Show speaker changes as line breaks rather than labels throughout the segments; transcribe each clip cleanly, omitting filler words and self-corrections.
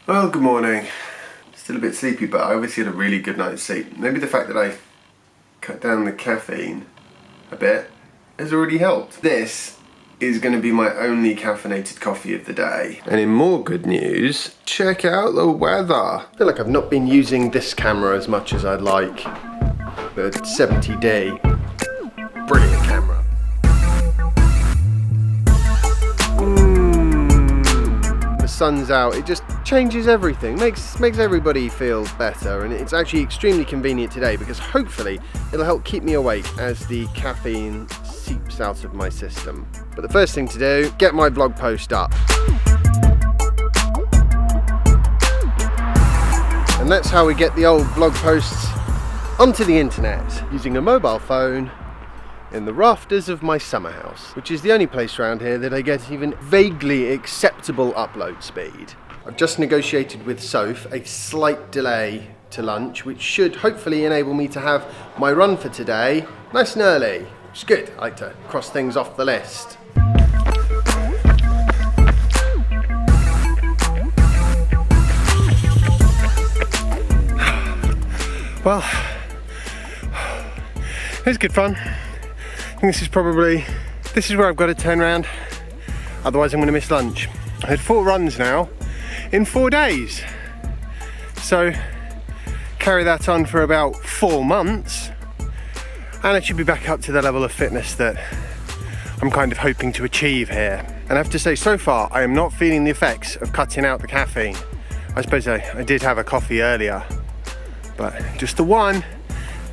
Well, good morning. Still a bit sleepy, but I obviously had a really good night's sleep. Maybe the fact that I cut down the caffeine a bit has already helped. This is going to be my only caffeinated coffee of the day. And in more good news, check out the weather. I feel like I've not been using this camera as much as I'd like. The 70D, brilliant camera. The sun's out, it just changes everything, makes everybody feel better, and it's actually extremely convenient today because hopefully it'll help keep me awake as the caffeine seeps out of my system. But the first thing to do, get my blog post up. And that's how we get the old blog posts onto the internet, using a mobile phone in the rafters of my summer house, which is the only place around here that I get even vaguely acceptable upload speed. I've just negotiated with Soph a slight delay to lunch, which should hopefully enable me to have my run for today nice and early. It's good, I like to cross things off the list. Well, it was good fun. I think this is where I've got to turn around, otherwise I'm going to miss lunch. I had 4 runs now in 4 days, so carry that on for about 4 months and I should be back up to the level of fitness that I'm kind of hoping to achieve here. And I have to say, so far I am not feeling the effects of cutting out the caffeine. I suppose I did have a coffee earlier, but just the one.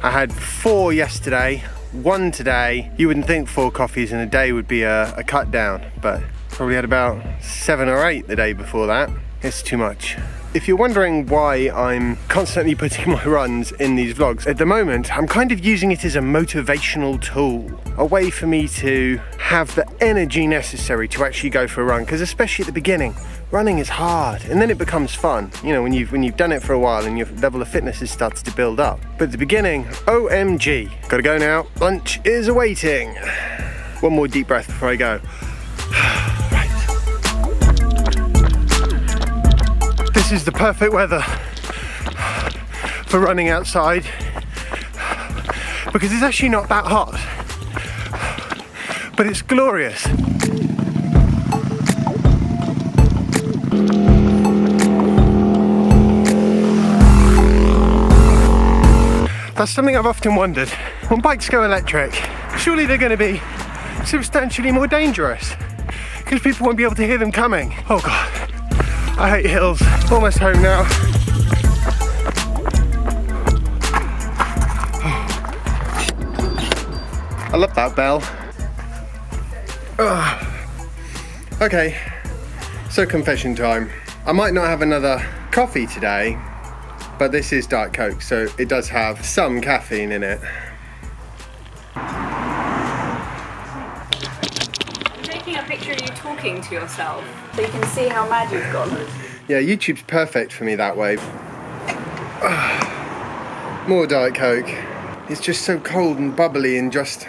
I had 4 yesterday, 1 today. You wouldn't think 4 coffees in a day would be a cut down, but probably had about 7 or 8 the day before that. It's too much. If you're wondering why I'm constantly putting my runs in these vlogs, at the moment I'm kind of using it as a motivational tool, a way for me to have the energy necessary to actually go for a run, because especially at the beginning, running is hard and then it becomes fun, you know, when you've done it for a while and your level of fitness has started to build up. But at the beginning, OMG, gotta go now, lunch is awaiting. One more deep breath before I go. Right. This is the perfect weather for running outside because it's actually not that hot, but it's glorious. That's something I've often wondered. When bikes go electric, surely they're going to be substantially more dangerous because people won't be able to hear them coming. Oh God, I hate hills. Almost home now. I love that bell. Okay, so confession time. I might not have another coffee today, but this is Diet Coke, so it does have some caffeine in it.
I'm taking a picture of you talking to yourself, so you can see how mad you've gone.
Yeah, YouTube's perfect for me that way. More Diet Coke. It's just so cold and bubbly and just,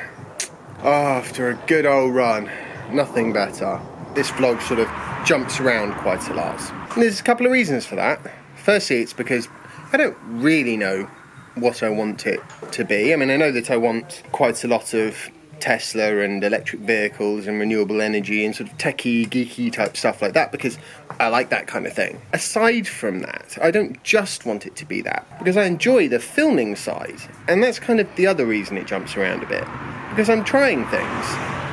after a good old run, nothing better. This vlog sort of jumps around quite a lot. And there's a couple of reasons for that. Firstly, it's because I don't really know what I want it to be. I mean, I know that I want quite a lot of Tesla and electric vehicles and renewable energy and sort of techie, geeky type stuff like that because I like that kind of thing. Aside from that, I don't just want it to be that because I enjoy the filming side, and that's kind of the other reason it jumps around a bit, because I'm trying things.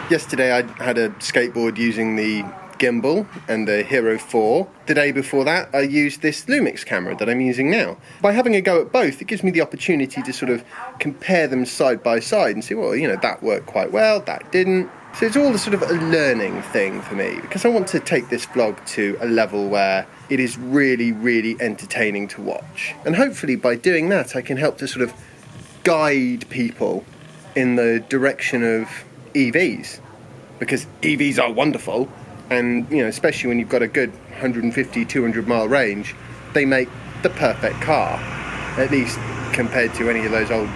Yesterday I had a skateboard using the gimbal and the Hero 4. The day before that I used this Lumix camera that I'm using now. By having a go at both, it gives me the opportunity to sort of compare them side by side and see, well, you know, that worked quite well, that didn't. So it's all a sort of a learning thing for me, because I want to take this vlog to a level where it is really, really entertaining to watch. And hopefully by doing that I can help to sort of guide people in the direction of EVs, because EVs are wonderful. And, you know, especially when you've got a good 150, 200 mile range, they make the perfect car, at least compared to any of those old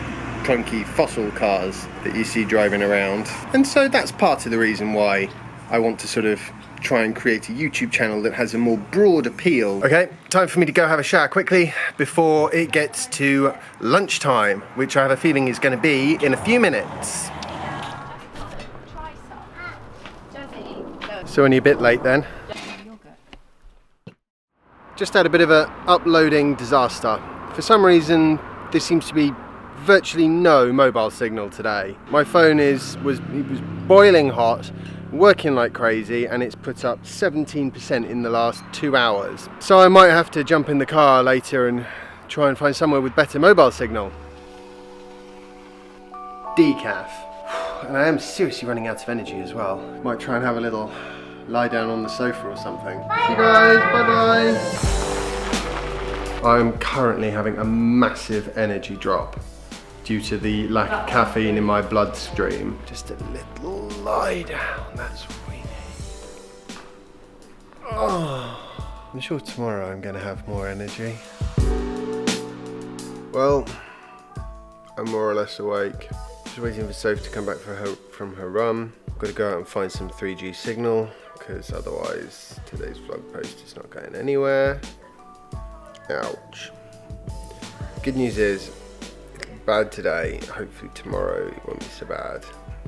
clunky fossil cars that you see driving around. And so that's part of the reason why I want to sort of try and create a YouTube channel that has a more broad appeal. Okay, time for me to go have a shower quickly before it gets to lunchtime, which I have a feeling is going to be in a few minutes. So only a bit late then. Just had a bit of a uploading disaster. For some reason, there seems to be virtually no mobile signal today. My phone was boiling hot, working like crazy, and it's put up 17% in the last 2 hours. So I might have to jump in the car later and try and find somewhere with better mobile signal. Decaf. And I am seriously running out of energy as well. Might try and have a little lie down on the sofa or something. See you guys, bye bye. I'm currently having a massive energy drop due to the lack of caffeine in my bloodstream. Just a little lie down, that's what we need. Oh, I'm sure tomorrow I'm gonna have more energy. Well, I'm more or less awake. Just waiting for Soph to come back from her run. Got to go out and find some 3G signal, because otherwise today's vlog post is not going anywhere. Ouch. Good news is, bad today, hopefully tomorrow it won't be so bad.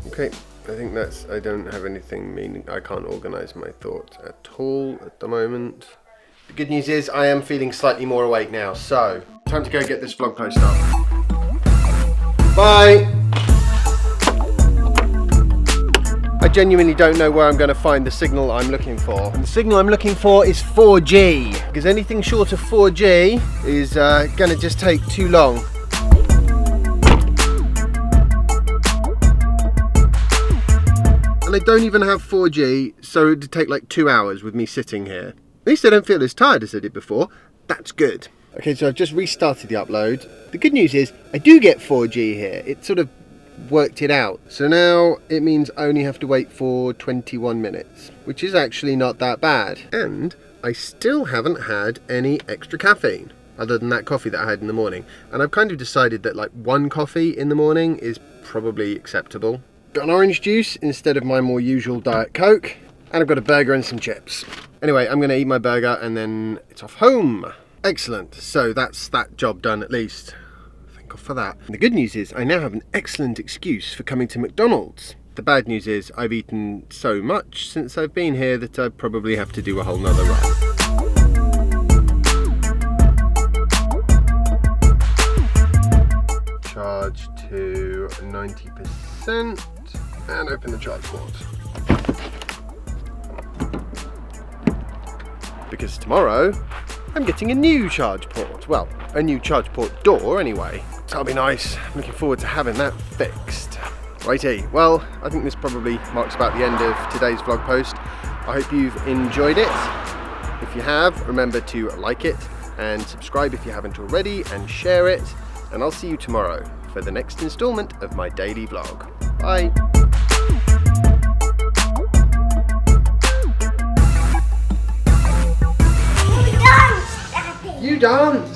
Okay, I think I don't have anything, meaning I can't organise my thoughts at all at the moment. The good news is I am feeling slightly more awake now, so time to go get this vlog post up. Bye! I genuinely don't know where I'm going to find the signal I'm looking for. And the signal I'm looking for is 4G, because anything short of 4G is going to just take too long. And I don't even have 4G, so it would take like 2 hours with me sitting here. At least I don't feel as tired as I did before. That's good. Okay, so I've just restarted the upload. The good news is I do get 4G here. It sort of worked it out. So now it means I only have to wait for 21 minutes, which is actually not that bad. And I still haven't had any extra caffeine, other than that coffee that I had in the morning. And I've kind of decided that like 1 coffee in the morning is probably acceptable. Got an orange juice instead of my more usual Diet Coke, and I've got a burger and some chips. Anyway, I'm going to eat my burger and then it's off home. Excellent. So that's that job done at least. Thank God for that. And the good news is I now have an excellent excuse for coming to McDonald's. The bad news is I've eaten so much since I've been here that I probably have to do a whole nother run. Charge to 90%. And open the charge port. Because tomorrow I'm getting a new charge port. Well, a new charge port door anyway. So that'll be nice. I'm looking forward to having that fixed. Righty, well, I think this probably marks about the end of today's vlog post. I hope you've enjoyed it. If you have, remember to like it and subscribe if you haven't already, and share it. And I'll see you tomorrow for the next installment of my daily vlog. Bye. You dance!